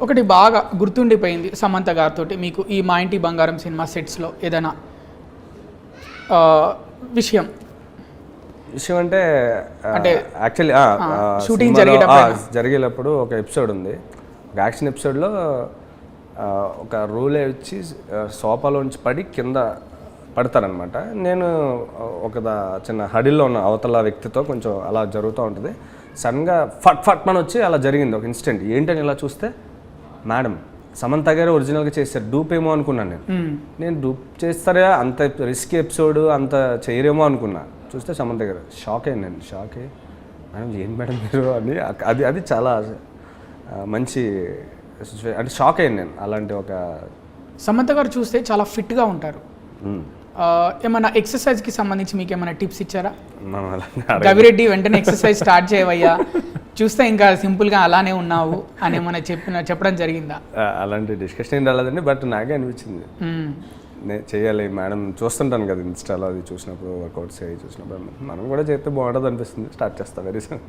ఒకటి బాగా గుర్తుండిపోయింది సమంత గారితో మీకు ఈ మా ఇంటి బంగారం సినిమా సెట్స్లో ఏదైనా ఆ, విషయం విషయం అంటే అంటే యాక్చువల్లీ షూటింగ్ జరిగేటప్పుడు ఒక ఎపిసోడ్ ఉంది. ఒక యాక్షన్ ఎపిసోడ్లో ఒక రూలే వచ్చి సోఫాలోంచి పడి కింద పడతారనమాట. నేను ఒక చిన్న హడిల్లో ఉన్న అవతల వ్యక్తితో కొంచెం అలా జరుగుతూ ఉంటుంది. సడన్గా ఫట్ మన వచ్చి అలా జరిగింది ఒక ఇన్సిడెంట్. ఏంటని ఇలా చూస్తే మేడం సమంత గారు ఒరిజినల్గా చేశారు, డూప్ ఏమో అనుకున్నాను నేను డూప్ చేస్తారా, అంత రిస్క్ ఎపిసోడ్ అంత చేయరేమో అనుకున్నా. చూస్తే సమంత గారు షాక్ అయ్యాను. నేను షాక్ అయ్యి మేడం ఏం మేడం మీరు అని అది చాలా మంచి అంటే షాక్ అయ్యాను నేను. అలాంటి ఒక సమంత గారు చూస్తే చాలా ఫిట్గా ఉంటారు. ఏమైనా ఎక్సర్సైజ్కి సంబంధించి మీకు ఏమైనా టిప్స్ ఇచ్చారా? గవిరెడ్డి వెంటనే ఎక్సర్సైజ్ స్టార్ట్ చేయవయ్యా, చూస్తే ఇంకా సింపుల్గా అలానే ఉన్నావు అని ఏమైనా చెప్పడం జరిగిందా? అలాంటి డిస్కషన్ ఏం రాలేదండి. బట్ నాకే అనిపించింది నేను చేయాలి మేడం. చూస్తుంటాను కదా ఇన్స్టాలో, అది చూసినప్పుడు వర్కౌట్స్ అవి చూసినప్పుడు మనం కూడా చేస్తే బాగుంటుంది అనిపిస్తుంది. స్టార్ట్ చేస్తా వెరీ సూన్.